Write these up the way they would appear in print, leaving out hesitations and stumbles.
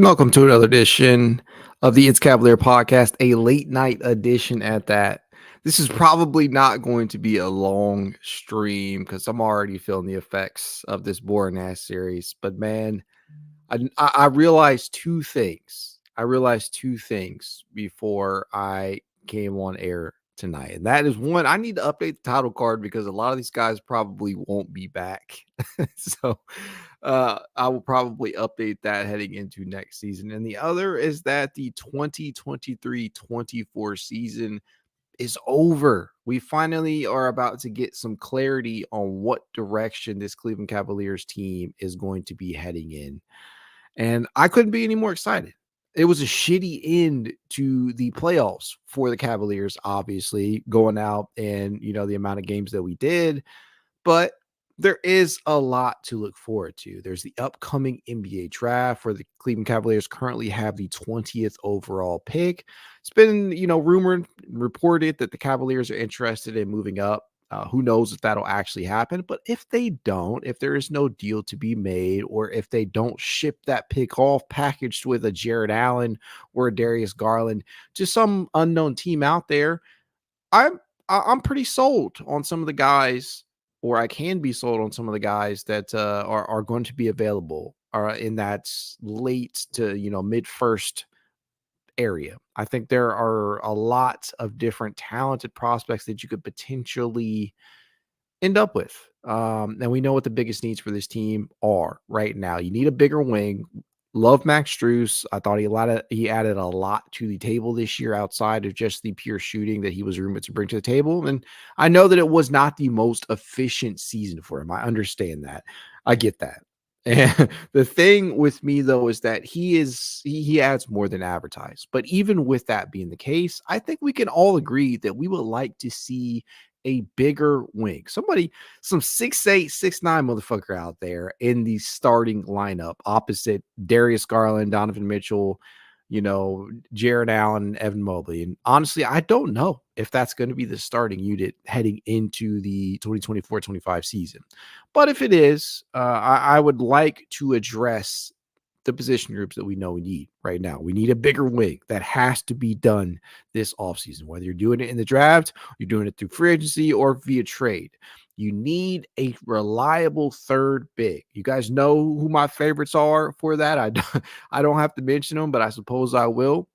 Welcome to another edition of the It's Cavalier podcast, a late night edition at that. This is probably not going to be a long stream because I'm already feeling the effects of this boring ass series. But man, I realized two things. I realized two things before I came on air tonight. And that is one, I need to update the title card because a lot of these guys probably won't be back. so I will probably update that heading into next season. And the other is that the 2023-24 season is over. We finally are about to get some clarity on what direction this Cleveland Cavaliers team is going to be heading in. And I couldn't be any more excited. It was a shitty end to the playoffs for the Cavaliers, obviously, going out and, the amount of games that we did. But there is a lot to look forward to. There's the upcoming NBA draft where the Cleveland Cavaliers currently have the 20th overall pick. It's been, rumored, reported that the Cavaliers are interested in moving up. Who knows if that'll actually happen? But if they don't, if there is no deal to be made, or if they don't ship that pick off packaged with a Jarrett Allen or a Darius Garland to some unknown team out there, I'm pretty sold on some of the guys, or I can be sold on some of the guys that are going to be available in that late to mid first area. I think there are a lot of different talented prospects that you could potentially end up with. And we know what the biggest needs for this team are right now. You need a bigger wing. Love Max Strus. I thought he added a lot to the table this year outside of just the pure shooting that he was rumored to bring to the table. And I know that it was not the most efficient season for him. I understand that. I get that. And the thing with me though is that he adds more than advertised. But even with that being the case, I think we can all agree that we would like to see a bigger wing. Some 6'8", 6'9" motherfucker out there in the starting lineup opposite Darius Garland, Donovan Mitchell, Jarrett Allen, Evan Mobley. And honestly, I don't know if that's going to be the starting unit heading into the 2024-25 season. But if it is, I would like to address the position groups that we know we need right now. We need a bigger wing. That has to be done this offseason, whether you're doing it in the draft, you're doing it through free agency, or via trade. You need a reliable third big. You guys know who my favorites are for that. I don't have to mention them, but I suppose I will.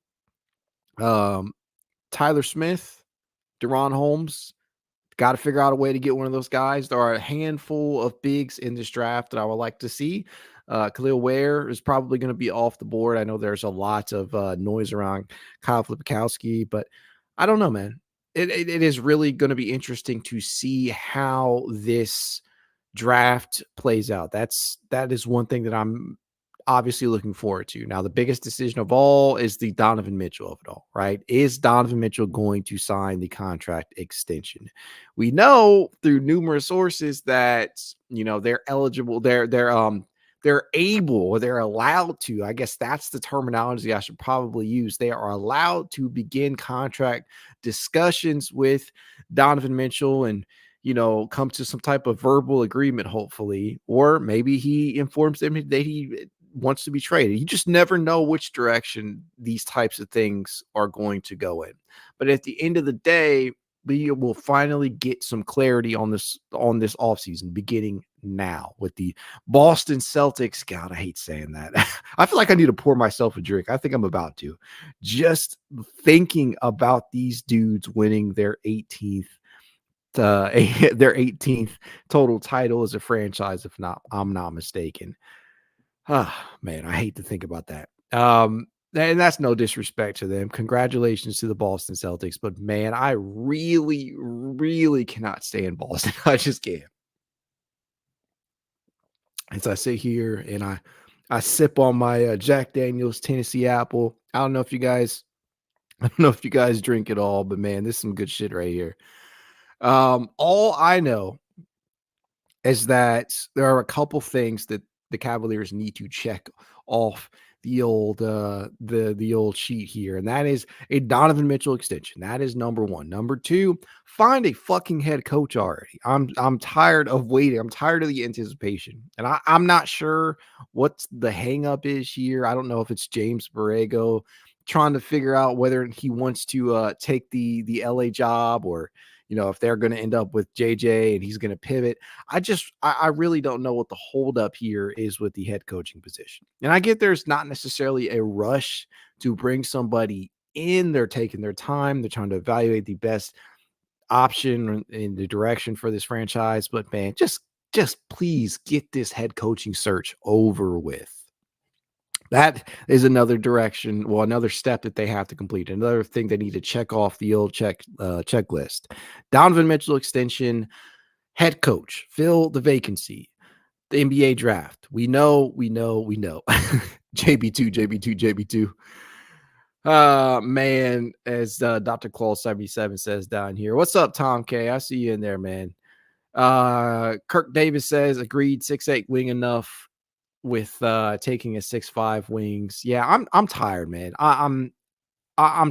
Tyler Smith, Deron Holmes. Got to figure out a way to get one of those guys. There are a handful of bigs in this draft that I would like to see. Khalil Ware is probably going to be off the board. I know there's a lot of noise around Kyle Filipowski, but I don't know, man. It is really going to be interesting to see how this draft plays out. That is one thing that I'm obviously looking forward to. Now, the biggest decision of all is the Donovan Mitchell of it all, right? Is Donovan Mitchell going to sign the contract extension? We know through numerous sources that, they're eligible, they're able, or they're allowed to, I guess that's the terminology I should probably use. They are allowed to begin contract discussions with Donovan Mitchell and come to some type of verbal agreement, hopefully, or maybe he informs them that he wants to be traded. You just never know which direction these types of things are going to go in. But at the end of the day, we will finally get some clarity on this offseason beginning now with the Boston Celtics. God, I hate saying that. I feel like I need to pour myself a drink. I think I'm about to. Just thinking about these dudes winning their 18th their 18th total title as a franchise, if not, I'm not mistaken. Man, I hate to think about that. And that's no disrespect to them. Congratulations to the Boston Celtics, but man, I really, really cannot stand Boston. I just can't. As I sit here and I sip on my Jack Daniel's Tennessee Apple. I don't know if you guys, I don't know if you guys drink it all, but man, this is some good shit right here. All I know is that there are a couple things that the Cavaliers need to check off the old sheet here, and that is a Donovan Mitchell extension. That is number one. Number two, find a fucking head coach already. I'm tired of waiting. I'm tired of the anticipation, and I'm not sure what the hang up is here. I don't know if it's James Borrego trying to figure out whether he wants to take the LA job, or if they're going to end up with JJ and he's going to pivot. I really don't know what the holdup here is with the head coaching position. And I get there's not necessarily a rush to bring somebody in. They're taking their time. They're trying to evaluate the best option in the direction for this franchise. But man, just please get this head coaching search over with. That is another direction, another step that they have to complete. Another thing they need to check off the old checklist. Donovan Mitchell extension, head coach, fill the vacancy. The NBA draft. We know. JB2. Man, as Dr. Claw 77 says down here. What's up, Tom K? I see you in there, man. Kirk Davis says, agreed, 6'8" wing enough with taking a 6'5" wings. Yeah, I'm tired, man. I'm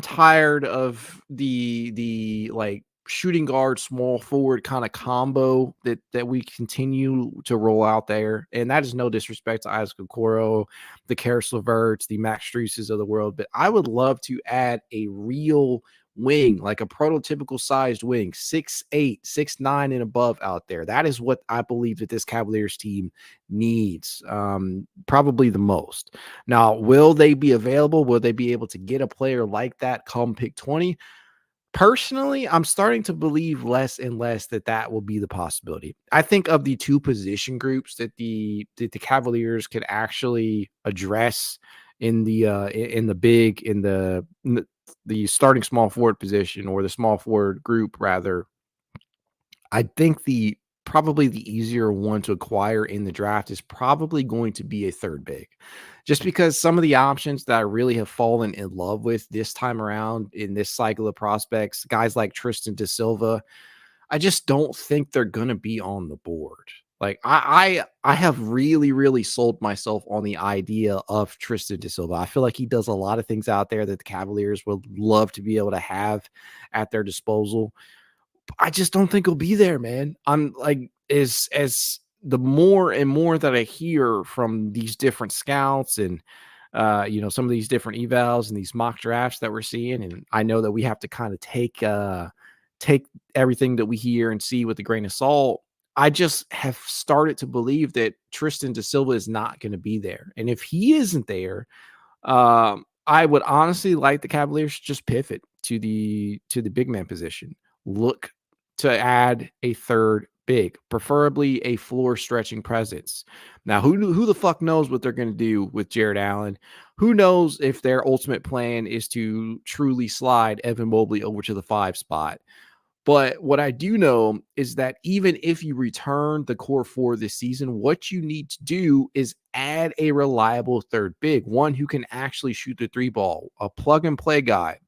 tired of the like shooting guard, small forward kind of combo that we continue to roll out there. And that is no disrespect to Isaac Okoro, the Karis LeVerts, the Max Struses of the world, but I would love to add a real wing, like a prototypical sized wing, 6'8", 6'9" and above out there. That is what I believe that this Cavaliers team needs, probably the most. Now, will they be available? Will they be able to get a player like that come pick 20? Personally, I'm starting to believe less and less that will be the possibility. I think of the two position groups that the Cavaliers could actually address in the starting small forward position, or the small forward group rather. I think probably the easier one to acquire in the draft is probably going to be a third big, just because some of the options that I really have fallen in love with this time around in this cycle of prospects, guys like Tristan da Silva, I just don't think they're going to be on the board. Like I have really, really sold myself on the idea of Tristan da Silva. I feel like he does a lot of things out there that the Cavaliers would love to be able to have at their disposal. I just don't think he'll be there, man. I'm like, as the more and more that I hear from these different scouts and some of these different evals and these mock drafts that we're seeing, and I know that we have to kind of take everything that we hear and see with a grain of salt. I just have started to believe that Tristan da Silva is not going to be there, and if he isn't there, I would honestly like the Cavaliers to just pivot to the big man position. Look to add a third big, preferably a floor stretching presence. Now, who the fuck knows what they're going to do with Jarrett Allen? Who knows if their ultimate plan is to truly slide Evan Mobley over to the 5 spot? But what I do know is that even if you return the core 4 this season, what you need to do is add a reliable third big, one who can actually shoot the 3 ball, a plug and play guy.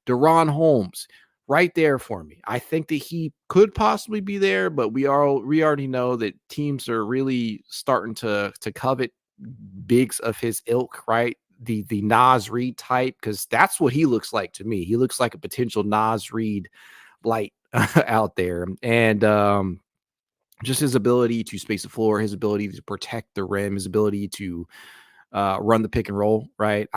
Deron Holmes, right there for me. I think that he could possibly be there, but we already know that teams are really starting to covet bigs of his ilk, right? The Nas Reed type, because that's what he looks like to me. He looks like a potential Nas Reed light out there. And just his ability to space the floor, his ability to protect the rim, his ability to run the pick and roll, right?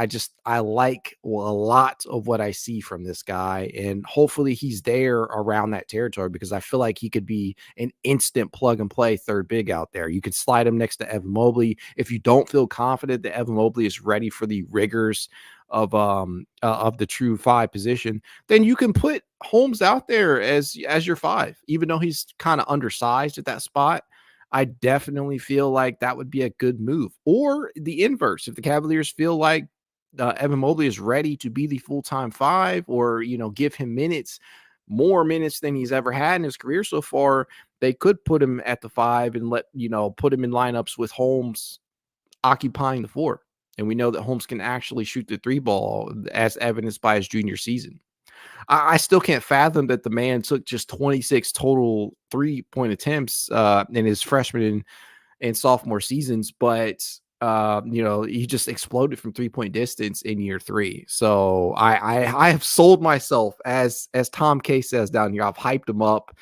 I like a lot of what I see from this guy, and hopefully he's there around that territory, because I feel like he could be an instant plug and play third big out there. You could slide him next to Evan Mobley. If you don't feel confident that Evan Mobley is ready for the rigors of the true 5 position, then you can put Holmes out there as your 5, even though he's kind of undersized at that spot. I definitely feel like that would be a good move. Or the inverse, if the Cavaliers feel like Evan Mobley is ready to be the full-time 5, or give him more minutes than he's ever had in his career so far, they could put him at the 5 and put him in lineups with Holmes occupying the 4. And we know that Holmes can actually shoot the 3 ball, as evidenced by his junior season. I still can't fathom that the man took just 26 total 3-point attempts in his freshman and sophomore seasons. But he just exploded from 3-point distance in year 3. So I have sold myself, as Tom K says down here. I've hyped him up.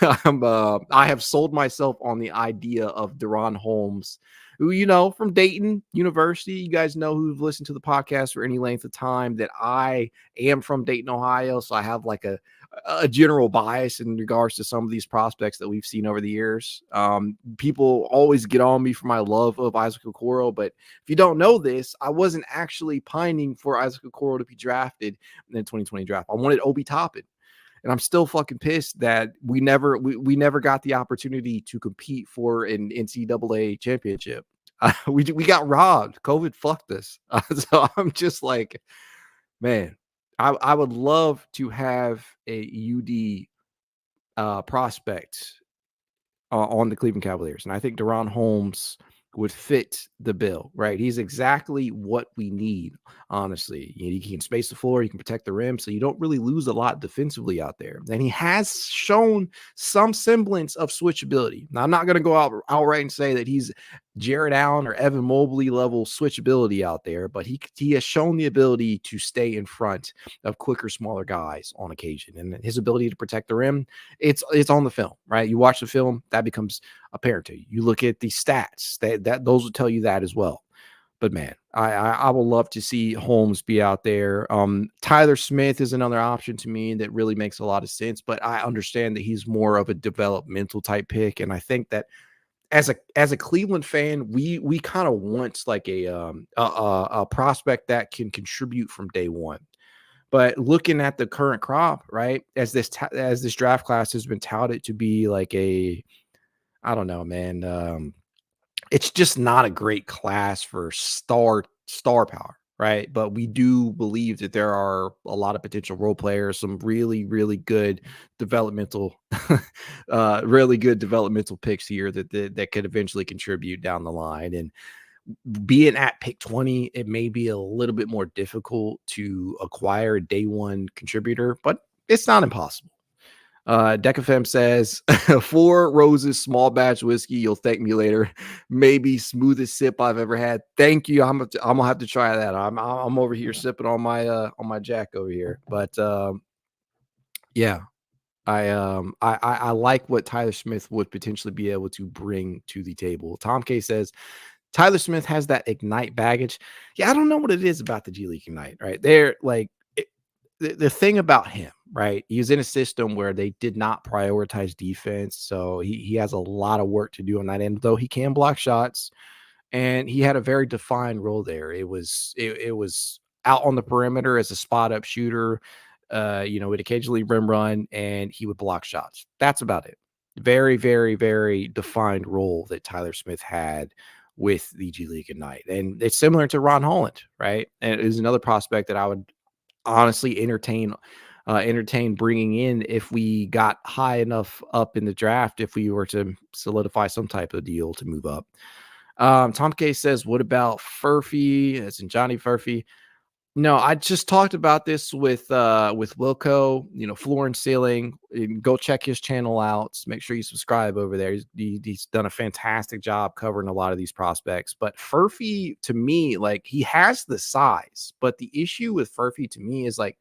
I have sold myself on the idea of Deron Holmes, who, from Dayton University. You guys know, who've listened to the podcast for any length of time, that I am from Dayton, Ohio. So I have like a general bias in regards to some of these prospects that we've seen over the years. People always get on me for my love of Isaac Okoro, but if you don't know this, I wasn't actually pining for Isaac Okoro to be drafted in the 2020 draft. I wanted Obi Toppin. And I'm still fucking pissed that we never got the opportunity to compete for an NCAA championship. We got robbed. COVID fucked us. So I'm just like, man, I would love to have a UD prospect on the Cleveland Cavaliers. And I think Deron Holmes would fit the bill, right? He's exactly what we need, honestly. He can space the floor, he can protect the rim, so you don't really lose a lot defensively out there. And he has shown some semblance of switchability. Now, I'm not going to go outright and say that he's Jarrett Allen or Evan Mobley level switchability out there, but he has shown the ability to stay in front of quicker, smaller guys on occasion. And his ability to protect the rim, it's on the film, right? You watch the film, that becomes apparent to you. You look at the stats, that those will tell you that as well. But man, I would love to see Holmes be out there. Tyler Smith is another option to me that really makes a lot of sense, but I understand that he's more of a developmental type pick. And I think that as a Cleveland fan, we kind of want like a prospect that can contribute from day one. But looking at the current crop, right, as this draft class has been touted to be like I don't know, man. It's just not a great class for star power, right? But we do believe that there are a lot of potential role players, some really, really good developmental, really good developmental picks here that could eventually contribute down the line. And being at pick 20, it may be a little bit more difficult to acquire a day one contributor, but it's not impossible. Decafem says 4 Roses small batch whiskey. You'll thank me later. Maybe smoothest sip I've ever had. Thank you. I'm gonna have to try that. I'm over here sipping on my Jack over here. But yeah, I like what Tyler Smith would potentially be able to bring to the table. Tom K says Tyler Smith has that Ignite baggage. Yeah, I don't know what it is about the G League Ignite, right? They're like the thing about him, right? He was in a system where they did not prioritize defense. So he has a lot of work to do on that end, though he can block shots. And he had a very defined role there. It was out on the perimeter as a spot up shooter. Would occasionally rim run and he would block shots. That's about it. Very, very, very defined role that Tyler Smith had with the G League Ignite. And it's similar to Ron Holland, right? And it is another prospect that I would honestly entertain bringing in if we got high enough up in the draft, if we were to solidify some type of deal to move up. Tom K says, what about Furphy? As in Johnny Furphy. No, I just talked about this with Wilco, Floor and Ceiling. Go check his channel out. Make sure you subscribe over there. He's done a fantastic job covering a lot of these prospects. But Furphy, to me, like, he has the size, but the issue with Furphy to me is like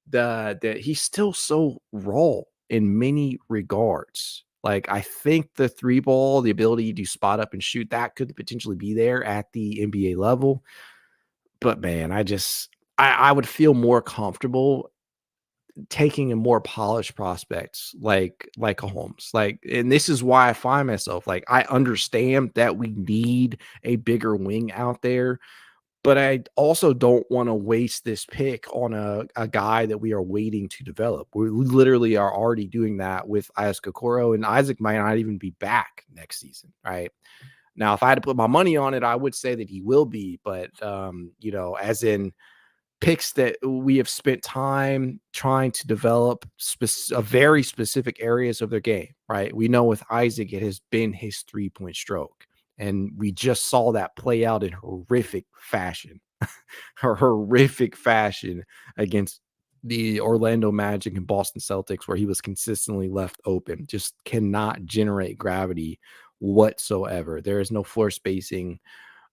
the he's still so raw in many regards. Like, I think the 3-ball, the ability to spot up and shoot, that could potentially be there at the NBA level. But man, I would feel more comfortable taking a more polished prospects like a Holmes. Like, and this is why I find myself like, I understand that we need a bigger wing out there, but I also don't want to waste this pick on a guy that we are waiting to develop. We literally are already doing that with Isaac Okoro, and Isaac might not even be back next season, right? Now, if I had to put my money on it, I would say that he will be, but as in picks that we have spent time trying to develop a very specific areas of their game, right? We know with Isaac, it has been his 3-point stroke, and we just saw that play out in horrific fashion, against the Orlando Magic and Boston Celtics, where he was consistently left open, just cannot generate gravity whatsoever. There is no floor spacing.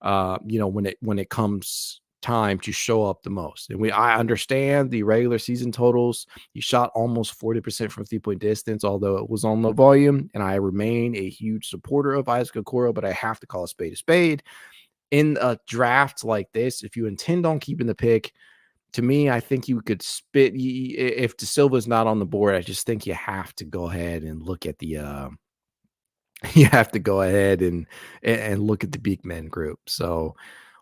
when it comes time to show up the most. And I understand the regular season totals. He shot almost 40% from 3-point distance, although it was on low volume. And I remain a huge supporter of Isaac Okoro, but I have to call a spade a spade. In a draft like this, if you intend on keeping the pick, to me, I think you could spit. If De Silva's not on the board, I just think you have to go ahead and look at the you have to go ahead and look at the big men group. So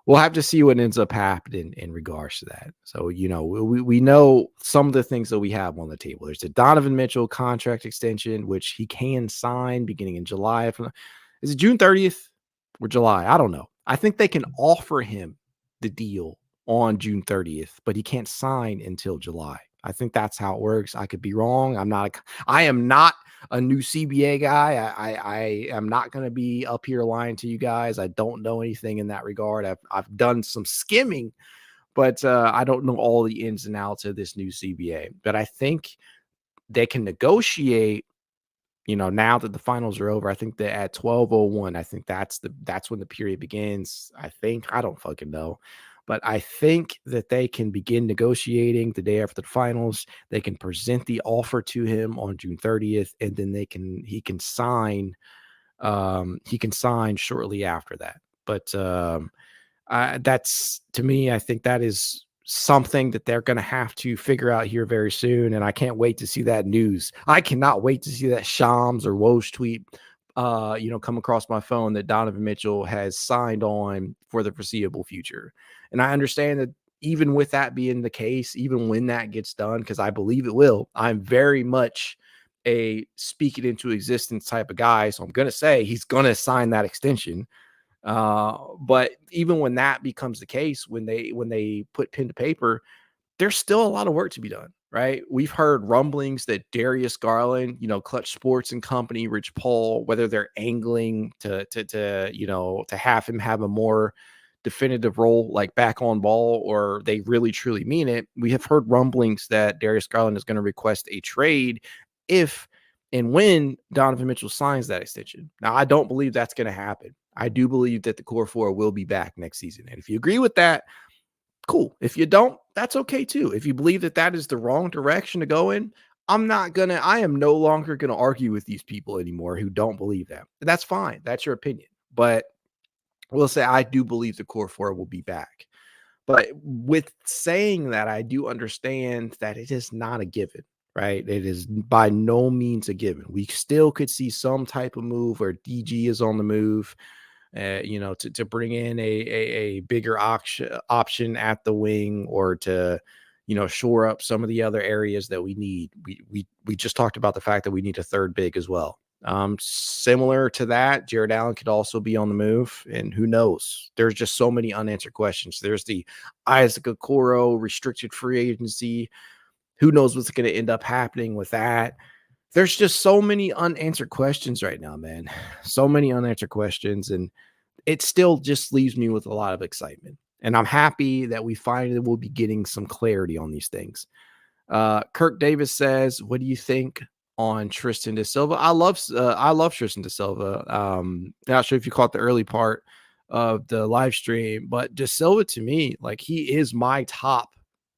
we'll have to see what ends up happening in regards to that. So, we know some of the things that we have on the table. There's a Donovan Mitchell contract extension, which he can sign beginning in July. Is it June 30th or July? I don't know. I think they can offer him the deal on June 30th, but he can't sign until July. I think that's how it works. I could be wrong. I am not a new CBA guy. I am not going to be up here lying to you guys. I don't know anything in that regard. I've done some skimming, but I don't know all the ins and outs of this new CBA. But I think they can negotiate. Now that the finals are over, I think that at 12:01, I think that's when the period begins. I don't fucking know. But I think that they can begin negotiating the day after the finals. They can present the offer to him on June 30th, and then he can sign. He can sign shortly after that. But that's, to me, I think that is something that they're going to have to figure out here very soon. And I can't wait to see that news. I cannot wait to see that Shams or Woj tweet come across my phone that Donovan Mitchell has signed on for the foreseeable future. And I understand that even with that being the case, even when that gets done, because I believe it will, I'm very much a speak it into existence type of guy. So I'm going to say he's going to sign that extension. But even when that becomes the case, when they put pen to paper, there's still a lot of work to be done, right? We've heard rumblings that Darius Garland, Clutch Sports and Company, Rich Paul, whether they're angling to have him have a more definitive role, like back on ball, or they really truly mean it. We have heard rumblings that Darius Garland is going to request a trade if and when Donovan Mitchell signs that extension. Now, I don't believe that's going to happen. I do believe that the core four will be back next season. And if you agree with that, cool. If you don't, that's okay too. If you believe that that is the wrong direction to go in, I am no longer going to argue with these people anymore who don't believe that. That's fine. That's your opinion. But we'll say I do believe the core four will be back. But with saying that, I do understand that it is not a given, right? It is by no means a given. We still could see some type of move where DG is on the move. To bring in a bigger option at the wing, or to, shore up some of the other areas that we need. We just talked about the fact that we need a third big as well. Similar to that, Jarrett Allen could also be on the move, and who knows? There's just so many unanswered questions. There's the Isaac Okoro restricted free agency. Who knows what's going to end up happening with that? There's just so many unanswered questions right now, man. So many unanswered questions. And it still just leaves me with a lot of excitement. And I'm happy that we finally will be getting some clarity on these things. Kirk Davis says, what do you think on Tristan Da Silva? I love Tristan Da Silva. Not sure if you caught the early part of the live stream, but Da Silva, to me, like, he is my top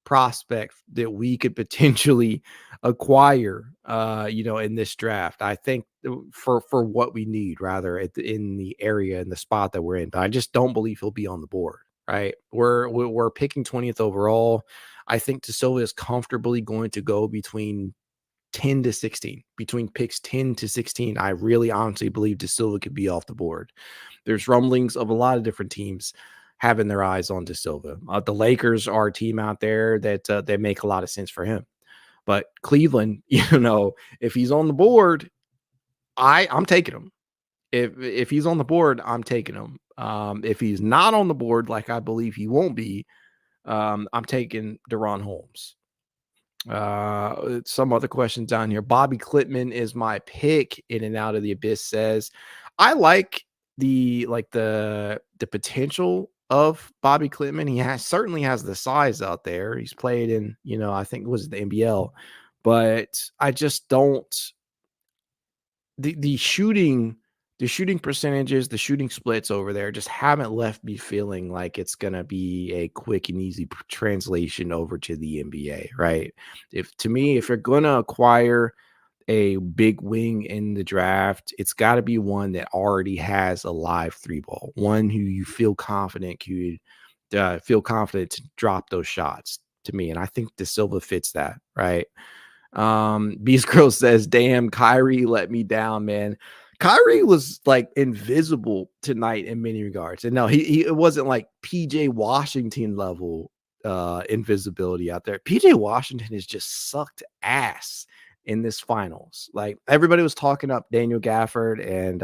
prospect that we could potentially acquire in this draft. I think for what we need, rather, in the area, in the spot that we're in. But I just don't believe he'll be on the board, right? We're picking 20th overall. I think Da Silva is comfortably going to go between 10 to 16, between picks 10 to 16. I really honestly believe Da Silva could be off the board. There's rumblings of a lot of different teams having their eyes on Da Silva. The Lakers are a team out there that they make a lot of sense for him. But Cleveland, if he's on the board, I'm taking him. If he's on the board, I'm taking him. If he's not on the board, like I believe he won't be, I'm taking Deron Holmes. Some other questions down here. Bobby Clitman is my pick. In and Out of the Abyss says, I like the potential of Bobby Clitman. He certainly has the size out there. He's played in, I think it was the NBL, but I just don't. The shooting the shooting percentages, the shooting splits over there just haven't left me feeling like it's going to be a quick and easy translation over to the NBA, right? If to me, if you're going to acquire a big wing in the draft, it's got to be one that already has a live three ball, one who you feel confident to drop those shots to me. And I think De Silva fits that, right? Beast Girl says, damn, Kyrie let me down, man. Kyrie was like invisible tonight in many regards. And no, he it wasn't like PJ Washington level invisibility out there. PJ Washington has just sucked ass in this finals. Like everybody was talking up Daniel Gafford and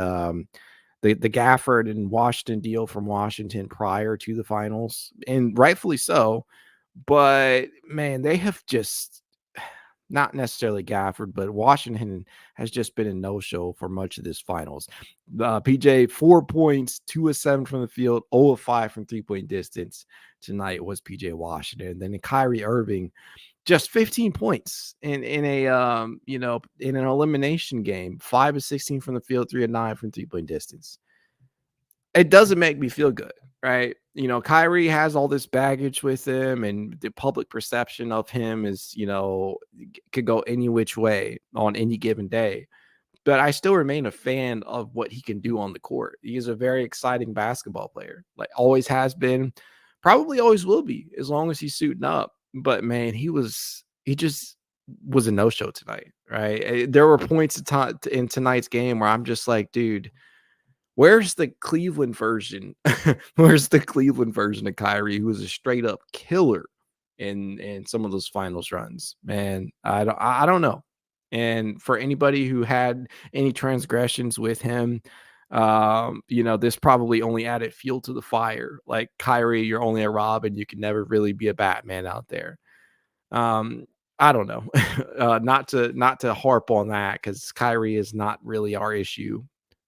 the Gafford and Washington deal from Washington prior to the finals, and rightfully so. But man, they have just not necessarily Gafford, but Washington has just been a no-show for much of this finals. PJ, 4 points, 2 of 7 from the field, 0 of 5 from three-point distance tonight was PJ Washington. Then Kyrie Irving, just 15 points in a in an elimination game, 5 of 16 from the field, 3 of 9 from three-point distance. It doesn't make me feel good, right? Kyrie has all this baggage with him, and the public perception of him is, could go any which way on any given day. But I still remain a fan of what he can do on the court. He is a very exciting basketball player, like always has been, probably always will be, as long as he's suiting up. But man, he just was a no-show tonight, right? There were points in tonight's game where I'm just like, dude, where's the Cleveland version? Where's the Cleveland version of Kyrie, who was a straight up killer in some of those finals runs? Man, I don't know. And for anybody who had any transgressions with him, this probably only added fuel to the fire. Like Kyrie, you're only a Robin, you can never really be a Batman out there. I don't know. Not to harp on that, because Kyrie is not really our issue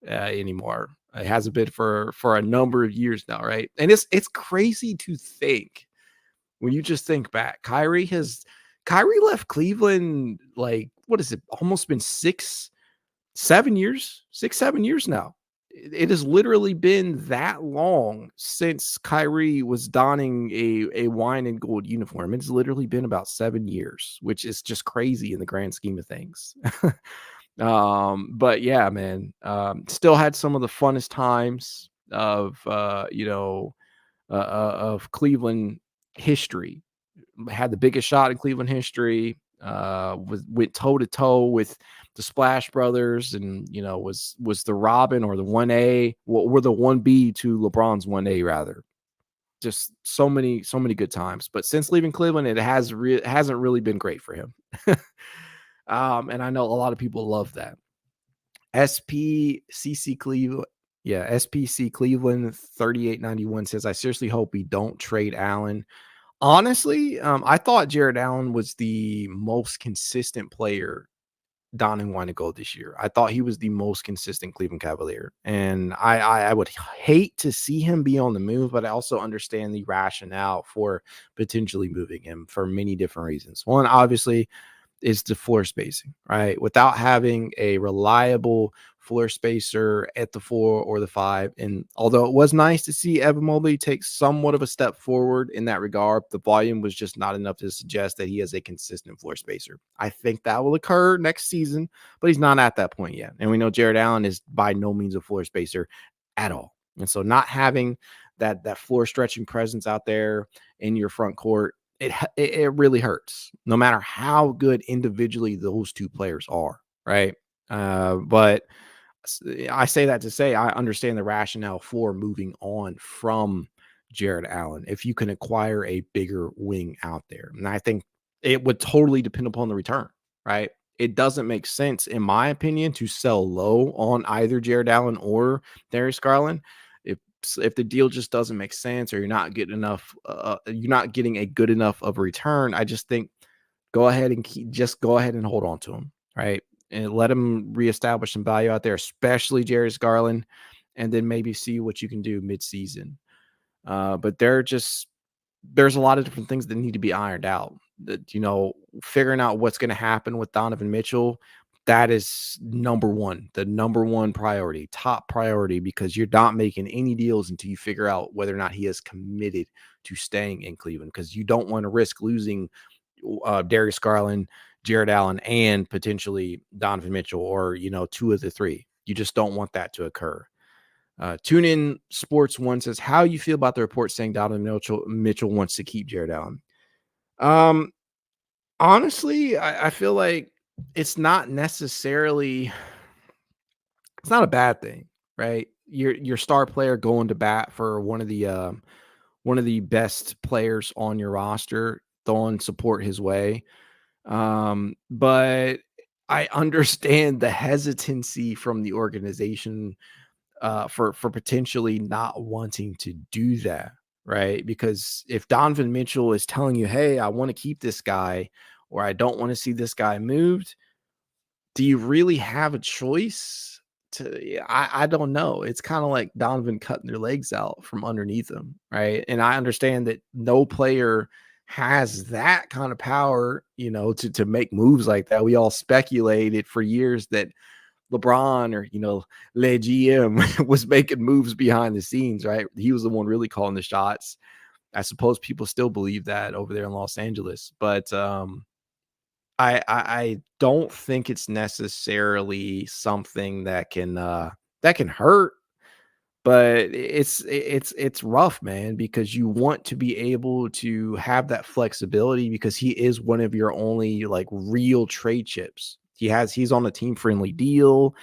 anymore. It hasn't been for a number of years now, right? And it's crazy to think, when you just think back, Kyrie left Cleveland, like, what is it? Almost been 6-7 years now. It has literally been that long since Kyrie was donning a wine and gold uniform. It's literally been about 7 years, which is just crazy in the grand scheme of things. But yeah, man, still had some of the funnest times of Cleveland history. Had the biggest shot in Cleveland history. Went toe to toe with the Splash Brothers, and was the Robin or the 1A, or the 1B to LeBron's 1A rather. Just so many good times. But since leaving Cleveland, it hasn't really been great for him. And I know a lot of people love that. SPCC Cleveland. Yeah, SPC Cleveland 3891 says, I seriously hope we don't trade Allen. Honestly, I thought Jarrett Allen was the most consistent player donning wine and gold this year. I thought he was the most consistent Cleveland Cavalier. And I would hate to see him be on the move, but I also understand the rationale for potentially moving him for many different reasons. One, obviously, is the floor spacing, right? Without having a reliable floor spacer at the 4 or the 5. And although it was nice to see Evan Mobley take somewhat of a step forward in that regard, the volume was just not enough to suggest that he is a consistent floor spacer. I think that will occur next season, but he's not at that point yet. And we know Jarrett Allen is by no means a floor spacer at all. And so not having that floor stretching presence out there in your front court, it really hurts, no matter how good individually those two players are, right? But I say that to say I understand the rationale for moving on from Jarrett Allen if you can acquire a bigger wing out there. And I think it would totally depend upon the return, right? It doesn't make sense, in my opinion, to sell low on either Jarrett Allen or Darius Garland. If the deal just doesn't make sense, or you're not getting a good enough of a return, I just think go ahead and hold on to him, right? And let him reestablish some value out there, especially Darius Garland, and then maybe see what you can do midseason. But there's a lot of different things that need to be ironed out. That, figuring out what's going to happen with Donovan Mitchell, that is the number one priority, top priority, because you're not making any deals until you figure out whether or not he is committed to staying in Cleveland, because you don't want to risk losing Darius Garland, Jarrett Allen, and potentially Donovan Mitchell, or, two of the three. You just don't want that to occur. Tune in Sports One says, how you feel about the report saying Donovan Mitchell wants to keep Jarrett Allen? Honestly, I feel like it's not necessarily, it's not a bad thing, right? Your star player going to bat for one of the best players on your roster, throwing support his way. But I understand the hesitancy from the organization for potentially not wanting to do that, right? Because if Donovan Mitchell is telling you, hey, I want to keep this guy, or I don't want to see this guy moved, do you really have a choice? I don't know. It's kind of like Donovan cutting their legs out from underneath him, right? And I understand that no player has that kind of power, to make moves like that. We all speculated for years that LeBron, or, Le GM was making moves behind the scenes, right? He was the one really calling the shots. I suppose people still believe that over there in Los Angeles, but I don't think it's necessarily something that can hurt, but it's rough, man, because you want to be able to have that flexibility, because he is one of your only like real trade chips. He's on a team friendly deal.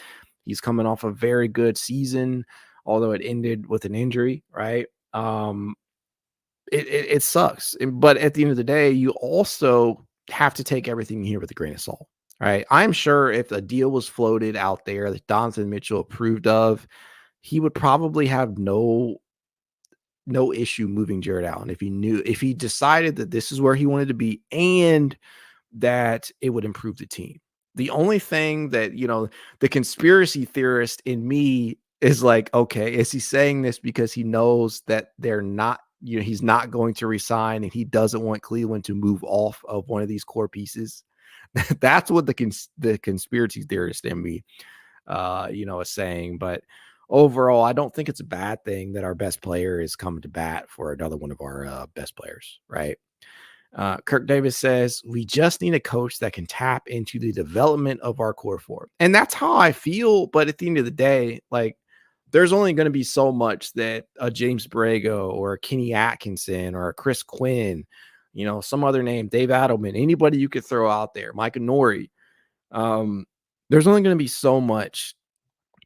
He's coming off a very good season, although it ended with an injury, right? It sucks. But at the end of the day, you also have to take everything here with a grain of salt, right? I'm sure if a deal was floated out there that Donovan Mitchell approved of, he would probably have no issue moving Jarrett Allen if he decided that this is where he wanted to be and that it would improve the team. The only thing that, the conspiracy theorist in me is like, okay, is he saying this because he knows that they're not, he's not going to resign and he doesn't want Cleveland to move off of one of these core pieces? That's what the conspiracy theorist in me, is saying. But overall, I don't think it's a bad thing that our best player is coming to bat for another one of our best players, right? Kirk Davis says, we just need a coach that can tap into the development of our core four. And that's how I feel. But at the end of the day, like, there's only going to be so much that a James Borrego or a Kenny Atkinson or a Chris Quinn, some other name, Dave Adelman, anybody you could throw out there, Micah Nori. There's only going to be so much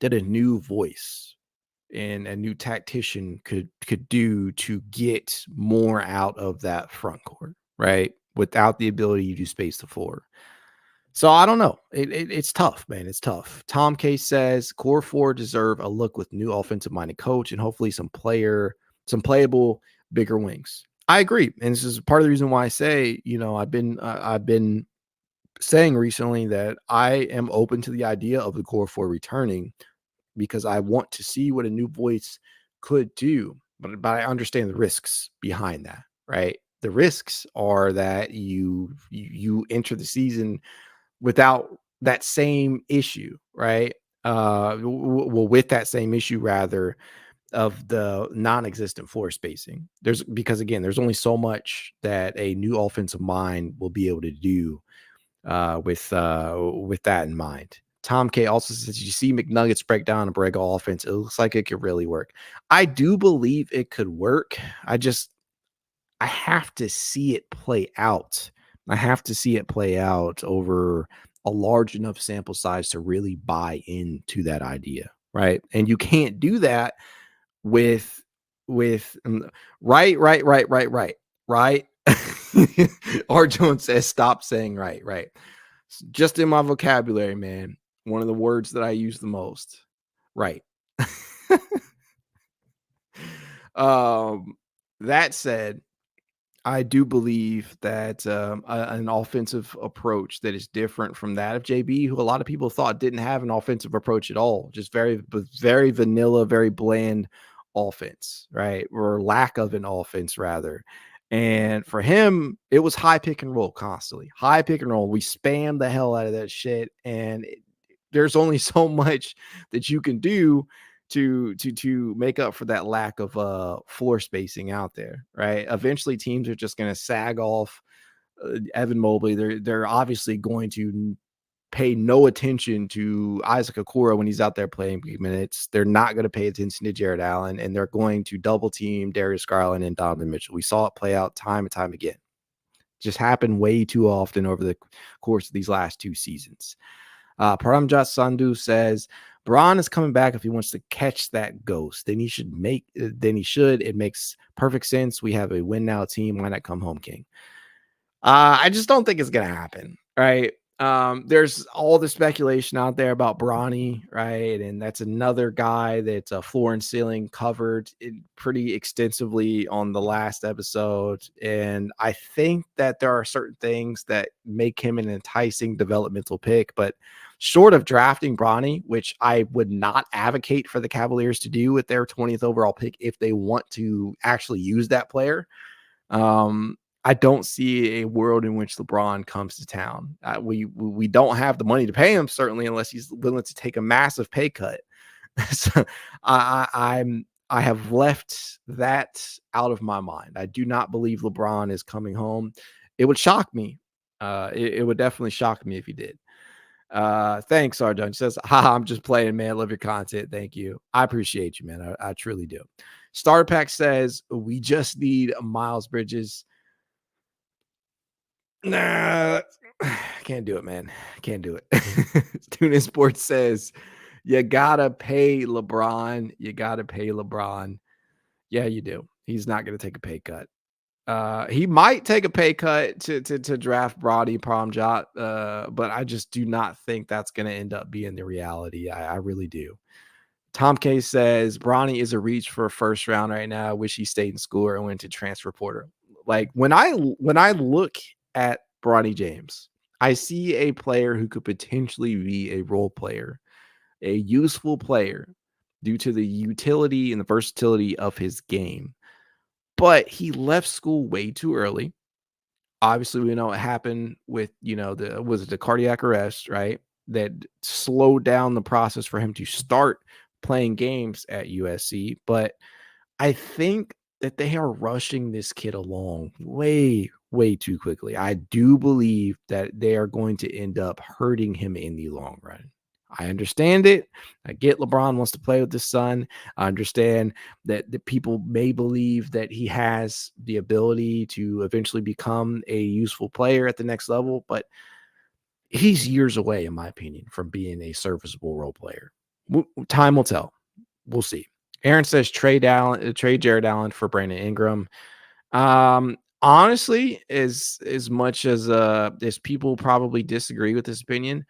that a new voice and a new tactician could do to get more out of that front court, right? Without the ability to space the floor. So I don't know. It's tough, man. It's tough. Tom K says core four deserve a look with new offensive minded coach and hopefully some playable bigger wings. I agree. And this is part of the reason why I say, I've been saying recently that I am open to the idea of the core four returning, because I want to see what a new voice could do. But I understand the risks behind that, right? The risks are that you enter the season without that same issue, right? With that same issue, rather, of the non-existent floor spacing. Because again, there's only so much that a new offensive mind will be able to do with that in mind. Tom K also says, you see McNuggets break down a Borrego offense. It looks like it could really work. I do believe it could work. I have to see it play out. I have to see it play out over a large enough sample size to really buy into that idea, right? And you can't do that with right. R. Jones says, stop saying right. Just in my vocabulary, man. One of the words that I use the most. Right. That said, I do believe that an offensive approach that is different from that of JB, who a lot of people thought didn't have an offensive approach at all, just very vanilla, very bland offense, right? Or lack of an offense, rather. And for him, it was high pick and roll constantly. High pick and roll. We spammed the hell out of that shit. And there's only so much that you can do to make up for that lack of floor spacing out there, right? Eventually teams are just going to sag off Evan Mobley. They're obviously going to pay no attention to Isaac Okoro when he's out there playing big minutes. They're not going to pay attention to Jarrett Allen, and they're going to double team Darius Garland and Donovan Mitchell. We saw it play out time and time again. Just happened way too often over the course of these last 2 seasons. Paramjot Sandhu says Braun is coming back if he wants to catch that ghost. Then he should. It makes perfect sense. We have a win now team. Why not come home, King? I just don't think it's gonna happen, right? There's all the speculation out there about Bronny, right? And that's another guy that's a floor and ceiling covered pretty extensively on the last episode. And I think that there are certain things that make him an enticing developmental pick, but short of drafting Bronny, which I would not advocate for the Cavaliers to do with their 20th overall pick if they want to actually use that player. I don't see a world in which LeBron comes to town. We don't have the money to pay him, certainly, unless he's willing to take a massive pay cut. So I have left that out of my mind. I do not believe LeBron is coming home. It would shock me. It would definitely shock me if he did. Thanks, Arjun. He says, I'm just playing, man. Love your content. Thank you. I appreciate you, man. I truly do. Starter Pack says, we just need Miles Bridges. Nah, can't do it, man. Can't do it. Tuna Sports says, you gotta pay LeBron. You gotta pay LeBron. Yeah, you do. He's not gonna take a pay cut. He might take a pay cut to draft Brody Parmjot, but I just do not think that's gonna end up being the reality. I really do. Tom K says Bronny is a reach for a first round right now. I wish he stayed in school or went to transfer portal. Like when I look at Bronny James, I see a player who could potentially be a role player, a useful player due to the utility and the versatility of his game. But he left school way too early. Obviously, we know what happened with, the cardiac arrest, right? That slowed down the process for him to start playing games at USC. But I think that they are rushing this kid along way, way too quickly. I do believe that they are going to end up hurting him in the long run. I understand it. I get LeBron wants to play with his son. I understand that the people may believe that he has the ability to eventually become a useful player at the next level, but he's years away, in my opinion, from being a serviceable role player. Time will tell. We'll see. Aaron says trade Jarrett Allen for Brandon Ingram. Honestly, as much as people probably disagree with this opinion,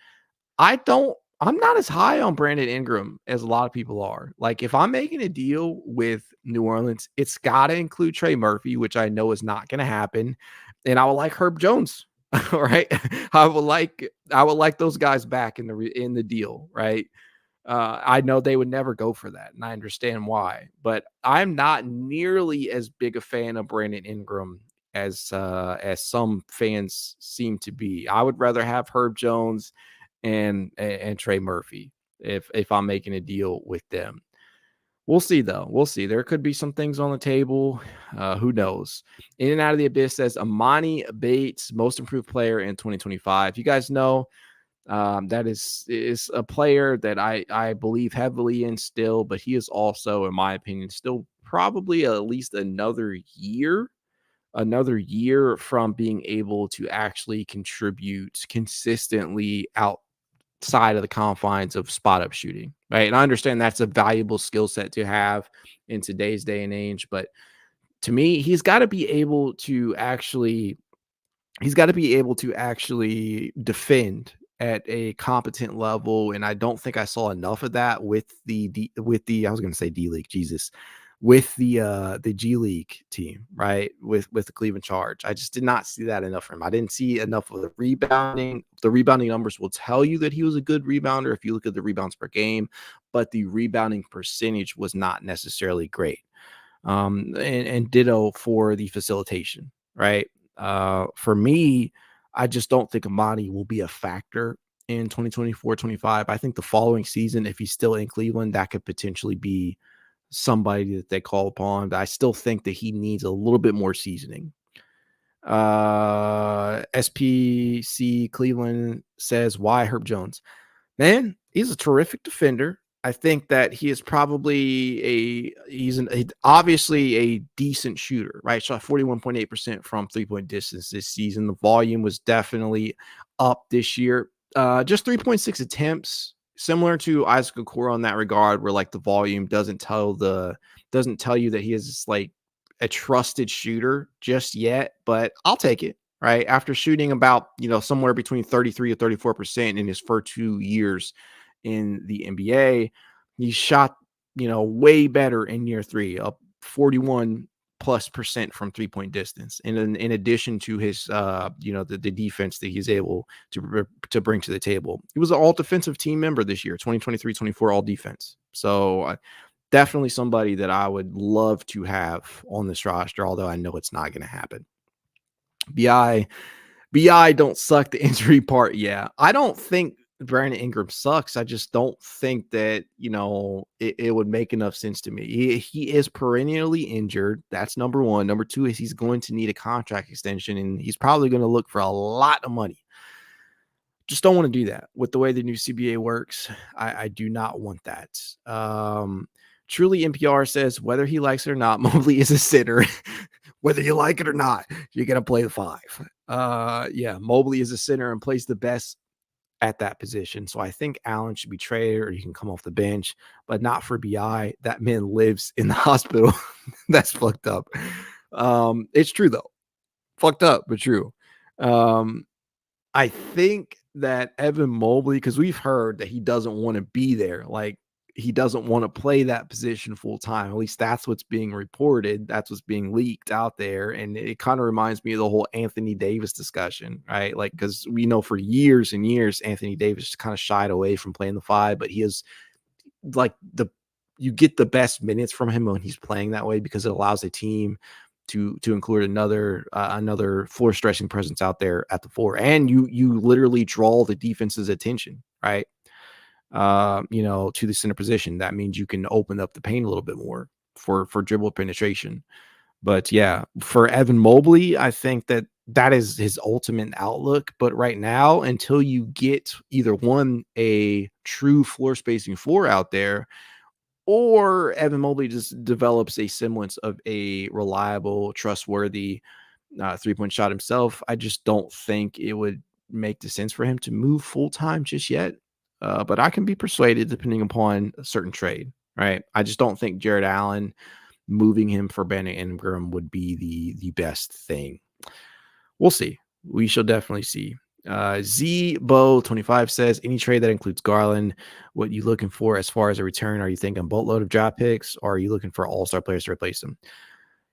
I'm not as high on Brandon Ingram as a lot of people are. Like, if I'm making a deal with New Orleans, it's got to include Trey Murphy, which I know is not going to happen. And I would like Herb Jones. All right. I would like those guys back in the deal. Right. I know they would never go for that, and I understand why. But I'm not nearly as big a fan of Brandon Ingram as some fans seem to be. I would rather have Herb Jones and Trey Murphy if I'm making a deal with them. We'll see, though. We'll see. There could be some things on the table. Who knows? In and Out of the Abyss says Emoni Bates, most improved player in 2025. You guys know that is a player that I believe heavily in still, but he is also, in my opinion, still probably at least another year from being able to actually contribute consistently outside of the confines of spot up shooting, right? And I understand that's a valuable skill set to have in today's day and age, but to me, he's got to be able to actually defend at a competent level, and I don't think I saw enough of that with the I was going to say D League, Jesus, with the G League team, right? With the Cleveland Charge. I just did not see that enough from him. I didn't see enough of the rebounding. The rebounding numbers will tell you that he was a good rebounder if you look at the rebounds per game, but the rebounding percentage was not necessarily great. And ditto for the facilitation, right? For me, I just don't think Emoni will be a factor in 2024-25. I think the following season, if he's still in Cleveland, that could potentially be somebody that they call upon. But I still think that he needs a little bit more seasoning. SPC Cleveland says, why Herb Jones? Man, he's a terrific defender. I think that he is probably obviously a decent shooter, right? Shot 41.8% from 3-point distance this season. The volume was definitely up this year. Just 3.6 attempts, similar to Isaac Okoro in that regard, where like the volume doesn't tell you that he is like a trusted shooter just yet, but I'll take it. Right after shooting about somewhere between 33 to 34% in his first 2 years in the NBA, he shot way better in year 3, up 41+% from 3-point distance, and in addition to his the defense that he's able to bring to the table. He was an all defensive team member this year, 2023-24 all defense. So definitely somebody that I would love to have on this roster, although I know it's not going to happen. BI don't suck, the injury part. Yeah, I don't think Brandon Ingram sucks. I just don't think that it would make enough sense to me. He is perennially injured. That's number one. Number two is he's going to need a contract extension, and he's probably going to look for a lot of money. Just don't want to do that with the way the new CBA works. I do not want that. Truly NPR says, whether he likes it or not, Mobley is a sitter. Whether you like it or not, you're going to play the 5. Mobley is a center and plays the best at that position. So I think Allen should be traded, or he can come off the bench, but not for BI. That man lives in the hospital. That's fucked up. It's true though. Fucked up, but true. I think that Evan Mobley, because we've heard that he doesn't want to be there. Like, he doesn't want to play that position full time. At least that's what's being reported. That's what's being leaked out there. And it kind of reminds me of the whole Anthony Davis discussion, right? Like, because we know for years and years, Anthony Davis kind of shied away from playing the 5, but he is like you get the best minutes from him when he's playing that way, because it allows a team to include another floor stretching presence out there at the 4. And you literally draw the defense's attention, right? To the center position. That means you can open up the paint a little bit more for dribble penetration. But yeah, for Evan Mobley, I think that is his ultimate outlook. But right now, until you get either one, a true floor spacing 4 out there, or Evan Mobley just develops a semblance of a reliable, trustworthy 3-point shot himself, I just don't think it would make the sense for him to move full time just yet. But I can be persuaded depending upon a certain trade, right? I just don't think Jarrett Allen moving him for Brandon Ingram would be the best thing. We'll see. We shall definitely see. Zbo25 says, any trade that includes Garland, what you looking for as far as a return? Are you thinking boatload of draft picks, or are you looking for all-star players to replace him?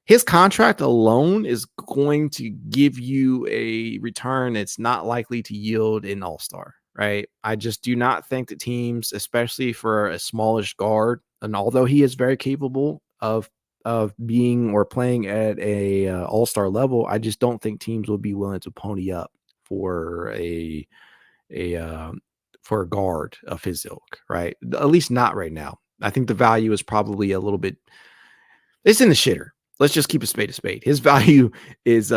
His contract alone is going to give you a return that's not likely to yield an all-star, right? I just do not think that teams, especially for a smallish guard, and although he is very capable of being or playing at a all-star level, I just don't think teams will be willing to pony up for a guard of his ilk, right? At least not right now. I think the value is probably a little bit, it's in the shitter. Let's just keep a spade a spade. His value has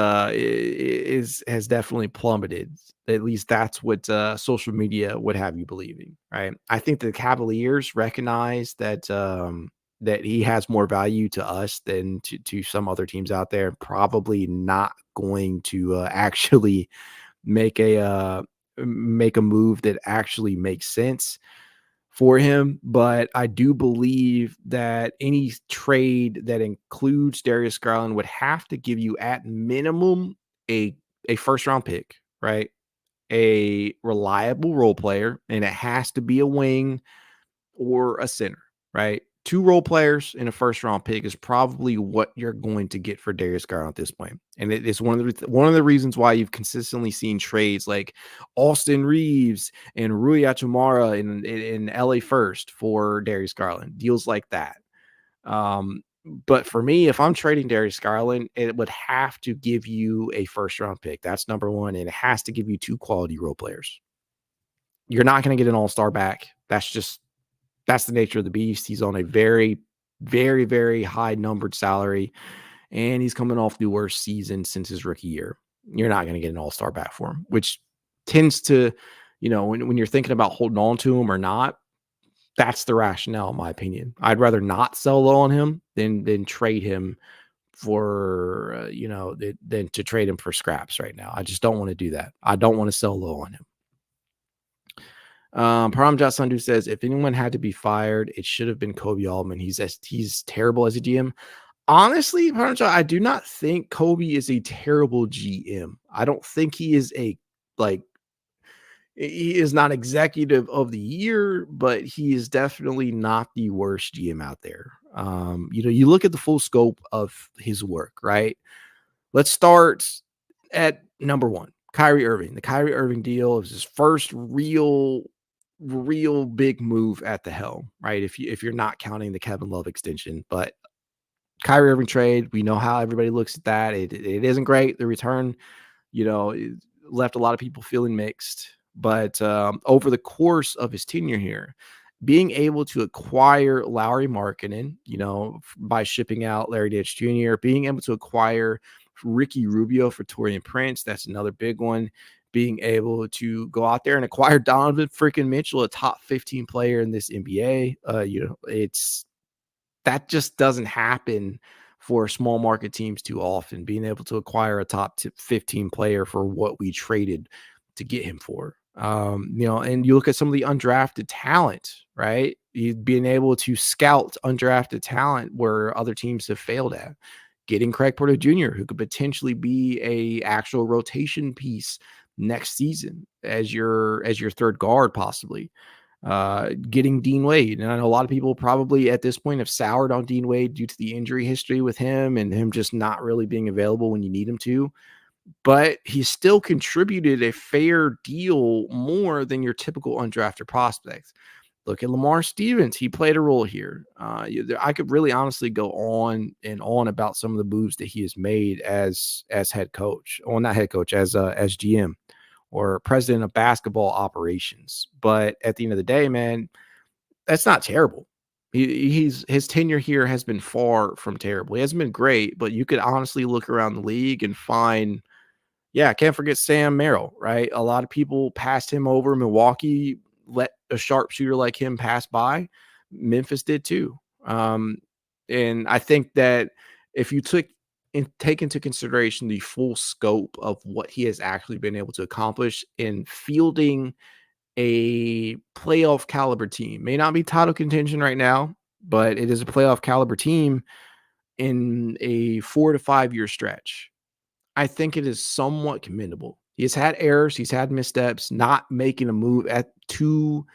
definitely plummeted. At least that's what social media would have you believing, right? I think the Cavaliers recognize that that he has more value to us than to some other teams out there. Probably not going to actually make a move that actually makes sense for him. But I do believe that any trade that includes Darius Garland would have to give you at minimum a first round pick, right? A reliable role player, and it has to be a wing or a center, right? 2 role players and a first round pick is probably what you're going to get for Darius Garland at this point. And it's one of the reasons why you've consistently seen trades like Austin Reeves and Rui Hachimura in LA first for Darius Garland, deals like that. But for me, if I'm trading Darius Garland, it would have to give you a first round pick. That's number one. And it has to give you 2 quality role players. You're not going to get an all-star back. That's the nature of the beast. He's on a very, very, very high numbered salary, and he's coming off the worst season since his rookie year. You're not going to get an all-star back for him, which tends to, when you're thinking about holding on to him or not, that's the rationale, in my opinion. I'd rather not sell low on him than trade him for, than to trade him for scraps right now. I just don't want to do that. I don't want to sell low on him. Paramjot Sandhu says, if anyone had to be fired, it should have been Kobe Altman. He's terrible as a GM. Honestly, Paramjot, I do not think Kobe is a terrible GM. I don't think he is he is not executive of the year, but he is definitely not the worst GM out there. You look at the full scope of his work, right? Let's start at number one, Kyrie Irving. The Kyrie Irving deal is his first real big move at the helm, right? If you're not counting the Kevin Love extension, but Kyrie Irving trade, we know how everybody looks at that. It isn't great. The return, it left a lot of people feeling mixed. But over the course of his tenure here, being able to acquire Lauri Markkanen, by shipping out Larry Nance Jr., being able to acquire Ricky Rubio for Taurean Prince, that's another big one. Being able to go out there and acquire Donovan freaking Mitchell, a top 15 player in this NBA, that just doesn't happen for small market teams too often. Being able to acquire a top 15 player for what we traded to get him for. And you look at some of the undrafted talent, right? Being able to scout undrafted talent where other teams have failed at. Getting Craig Porter Jr., who could potentially be a actual rotation piece next season as your third guard, possibly. Getting Dean Wade. And I know a lot of people probably at this point have soured on Dean Wade due to the injury history with him and him just not really being available when you need him to. But he still contributed a fair deal more than your typical undrafted prospects. Look at Lamar Stevens. He played a role here. I could really honestly go on and on about some of the moves that he has made as head coach. Well, not head coach, as GM or president of basketball operations. But at the end of the day, man, that's not terrible. His tenure here has been far from terrible. He hasn't been great, but you could honestly look around the league and find, I can't forget Sam Merrill, right? A lot of people passed him over. Milwaukee let a sharpshooter like him pass by. Memphis did too. And I think that if you take into consideration the full scope of what he has actually been able to accomplish in fielding a playoff caliber team, may not be title contention right now, but it is a playoff caliber team in a 4 to 5 year stretch. I think it is somewhat commendable. He's had errors. He's had missteps, not making a move at 2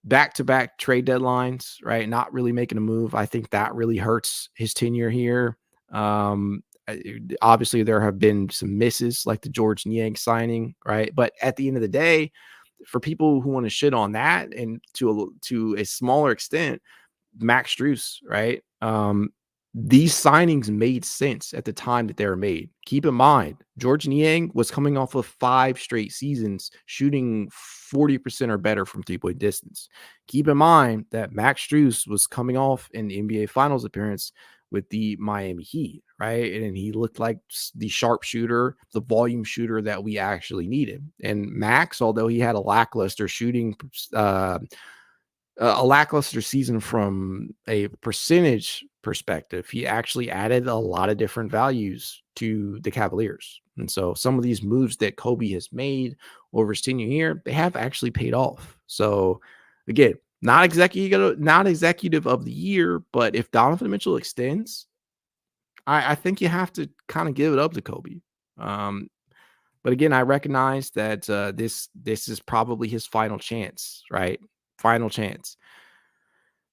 back-to-back trade deadlines, right? Not really making a move. I think that really hurts his tenure here. Obviously, there have been some misses like the George Niang signing, right? But at the end of the day, for people who want to shit on that and to a smaller extent, Max Strus, right? These signings made sense at the time that they were made. Keep in mind, George Niang was coming off of 5 straight seasons shooting 40% or better from three-point distance. Keep in mind that Max Strus was coming off an NBA Finals appearance with the Miami Heat, right? And he looked like the sharpshooter, the volume shooter that we actually needed. And Max, although he had a lackluster shooting a lackluster season from a percentage perspective, he actually added a lot of different values to the Cavaliers. And so some of these moves that Kobe has made over his tenure here, they have actually paid off. So again, not executive of the year, but if Donovan Mitchell extends, I think you have to kind of give it up to Kobe. But again, I recognize that this is probably his final chance, right? Final chance.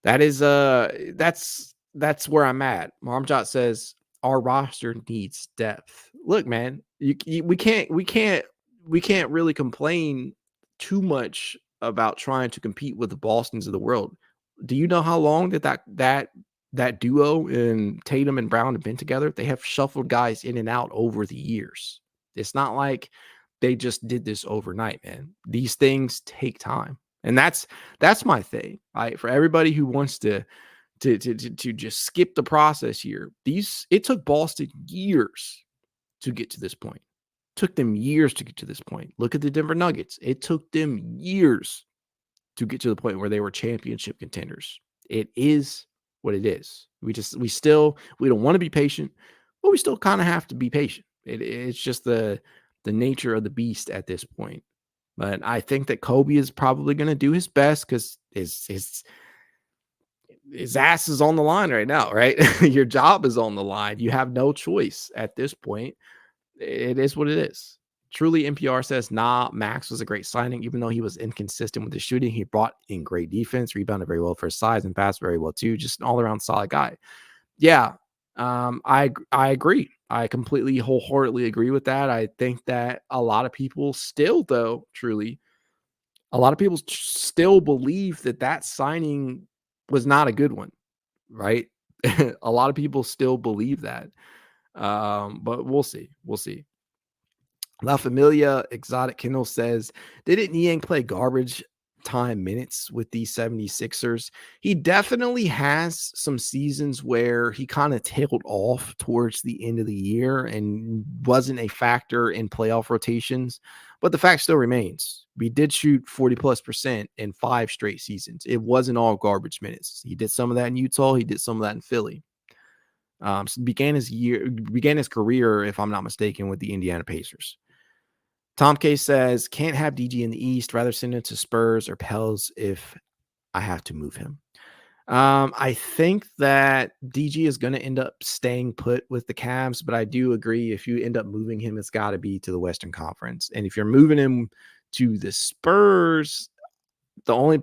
That is that's where I'm at. Marmjot says our roster needs depth. Look, man, we can't really complain too much about trying to compete with the Bostons of the world. Do you know how long that duo in Tatum and Brown have been together? They have shuffled guys in and out over the years. It's not like they just did this overnight, man. These things take time. And that's my thing. For everybody who wants to just skip the process here. It took Boston years to get to this point. Took them years to get to this point. Look at the Denver Nuggets. It took them years to get to the point where they were championship contenders. It is what it is. We don't want to be patient, but we still kind of have to be patient. It's just the nature of the beast at this point. But I think that Kobe is probably going to do his best because his ass is on the line right now, right? Your job is on the line. You have no choice at this point. It is what it is. Truly, NPR says, nah, Max was a great signing. Even though he was inconsistent with the shooting, he brought in great defense, rebounded very well for his size, and passed very well too. Just an all-around solid guy. Yeah, I agree. I completely, wholeheartedly agree with that. I think that a lot of people still, though, truly, a lot of people still believe that signing was not a good one, right? A lot of people still believe that. But we'll see. We'll see. La Familia Exotic Kindle says, didn't Niang play garbage time minutes with the 76ers? He definitely has some seasons where he kind of tailed off towards the end of the year and wasn't a factor in playoff rotations. But the fact still remains. We did shoot 40+% in 5 straight seasons. It wasn't all garbage minutes. He did some of that in Utah. He did some of that in Philly. So began his career, if I'm not mistaken, with the Indiana Pacers. Tom K says, can't have DG in the East, rather send him to Spurs or Pels if I have to move him. I think that DG is going to end up staying put with the Cavs, but I do agree if you end up moving him, it's got to be to the Western Conference. And if you're moving him to the Spurs, the only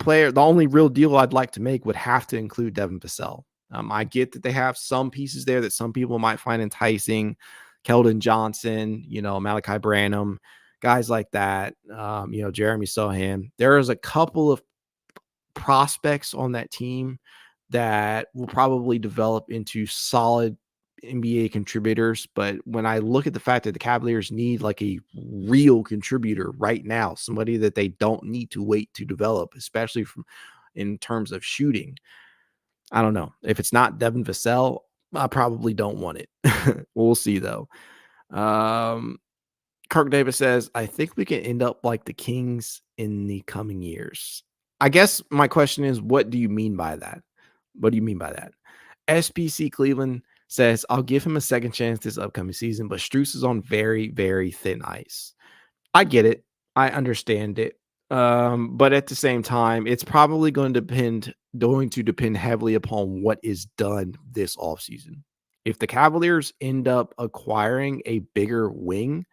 real deal I'd like to make would have to include Devin Vassell. I get that they have some pieces there that some people might find enticing. Keldon Johnson, Malachi Branham, guys like that. Jeremy Sohan. There is a couple of prospects on that team that will probably develop into solid NBA contributors. But when I look at the fact that the Cavaliers need like a real contributor right now, somebody that they don't need to wait to develop, especially in terms of shooting, I don't know. If it's not Devin Vassell, I probably don't want it. We'll see, though. Kirk Davis says, I think we can end up like the Kings in the coming years. I guess my question is, what do you mean by that? What do you mean by that? SPC Cleveland says, I'll give him a second chance this upcoming season, but Strus is on very, very thin ice. I get it. I understand it. But at the same time, it's probably going to depend heavily upon what is done this offseason. If the Cavaliers end up acquiring a bigger wing,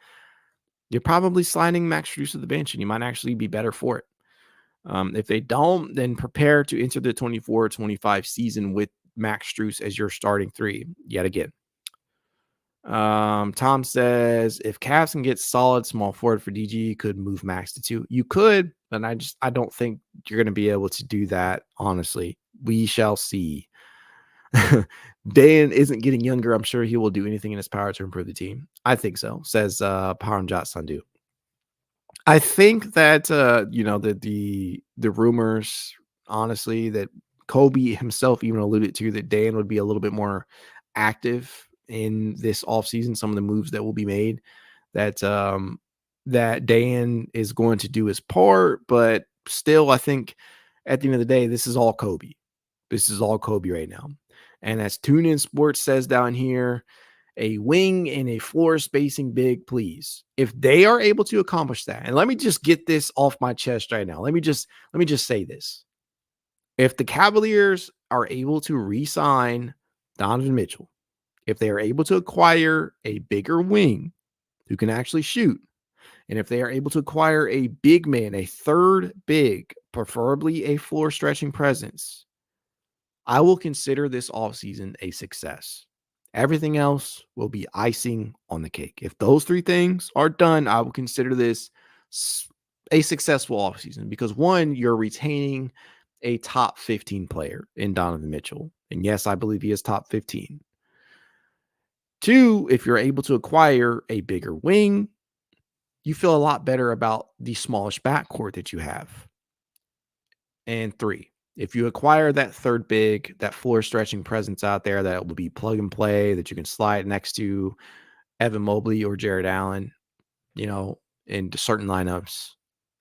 you're probably sliding Max Strus to the bench, and you might actually be better for it. If they don't, then prepare to enter the 24-25 season with Max Strus as your starting 3 yet again. Tom says, if Cavs can get solid small forward for DG, could move Max to 2. You could, but I don't think you're going to be able to do that, honestly. We shall see. Dan isn't getting younger. I'm sure he will do anything in his power to improve the team. I think so, says Paramjot Sandhu. I think that the rumors, honestly, that Kobe himself even alluded to that Dan would be a little bit more active in this offseason, some of the moves that will be made, that Dan is going to do his part, but still, I think at the end of the day, this is all Kobe. This is all Kobe right now. And as TuneIn Sports says down here, a wing and a floor spacing big, please. If they are able to accomplish that, and let me just get this off my chest right now. Let me just say this. If the Cavaliers are able to re-sign Donovan Mitchell, if they are able to acquire a bigger wing who can actually shoot, and if they are able to acquire a big man, a third big, preferably a floor stretching presence, I will consider this offseason a success. Everything else will be icing on the cake. If those 3 things are done, I will consider this a successful offseason because 1, you're retaining a top 15 player in Donovan Mitchell. And yes, I believe he is top 15. 2, if you're able to acquire a bigger wing, you feel a lot better about the smallish backcourt that you have. And 3, if you acquire that third big, that floor stretching presence out there that will be plug and play, that you can slide next to Evan Mobley or Jarrett Allen, in certain lineups,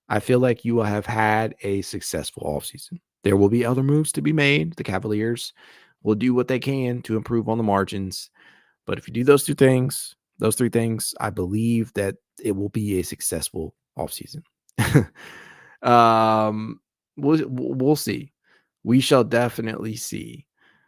I feel like you will have had a successful offseason. There will be other moves to be made. The Cavaliers will do what they can to improve on the margins. But if you do those 3 things, I believe that it will be a successful offseason. um, we'll see. We shall definitely see.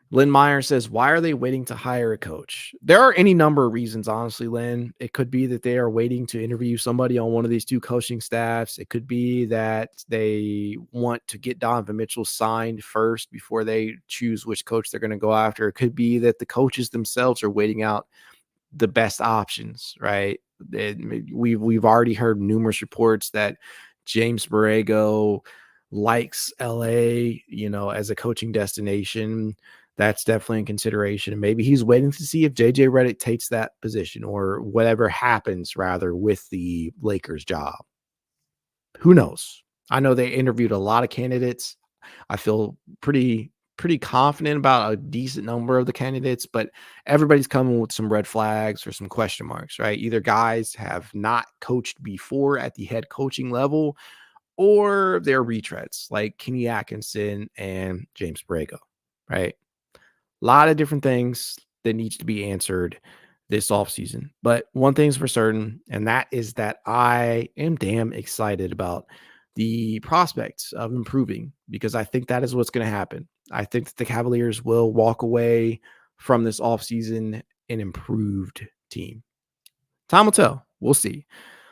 Lynn Meyer says, why are they waiting to hire a coach? There are any number of reasons, honestly, Lynn. It could be that they are waiting to interview somebody on one of these 2 coaching staffs. It could be that they want to get Donovan Mitchell signed first before they choose which coach they're going to go after. It could be that the coaches themselves are waiting out the best options, right? We've already heard numerous reports that James Borrego likes LA, as a coaching destination. That's definitely in consideration. And maybe he's waiting to see if JJ Redick takes that position or whatever happens rather with the Lakers job. Who knows? I know they interviewed a lot of candidates. I feel pretty confident about a decent number of the candidates, but everybody's coming with some red flags or some question marks, right? Either guys have not coached before at the head coaching level, or they're retreads like Kenny Atkinson and James Borrego, right? A lot of different things that needs to be answered this offseason. But one thing's for certain, and that is that I am damn excited about the prospects of improving, because I think that is what's going to happen. I think that the Cavaliers will walk away from this offseason an improved team. Time will tell. We'll see.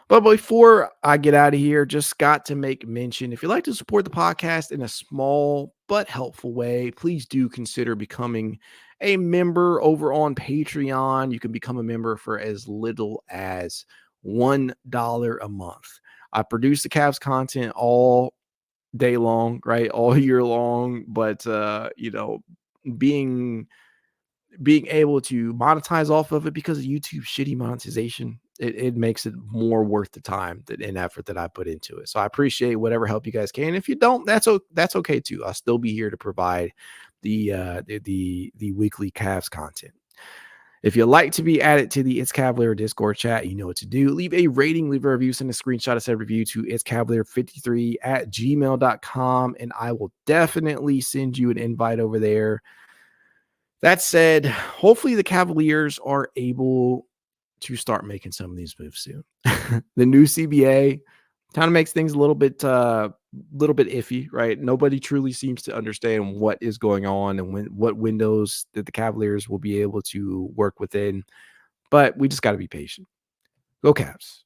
But before I get out of here, just got to make mention, if you'd like to support the podcast in a small but helpful way, please do consider becoming a member over on Patreon. You can become a member for as little as $1 a month. I produce the Cavs content all day long, right? All year long. But, being able to monetize off of it because of YouTube's shitty monetization, it makes it more worth the time and effort that I put into it. So I appreciate whatever help you guys can. If you don't, that's okay too. I'll still be here to provide the weekly Cavs content. If you'd like to be added to the It's Cavalier Discord chat, you know what to do. Leave a rating, leave a review, send a screenshot of said review to itscavalier53@gmail.com, and I will definitely send you an invite over there. That said, hopefully the Cavaliers are able to start making some of these moves soon. The new CBA kind of makes things a little bit iffy, right? Nobody truly seems to understand what is going on and what windows that the Cavaliers will be able to work within. But we just got to be patient. Go Cavs.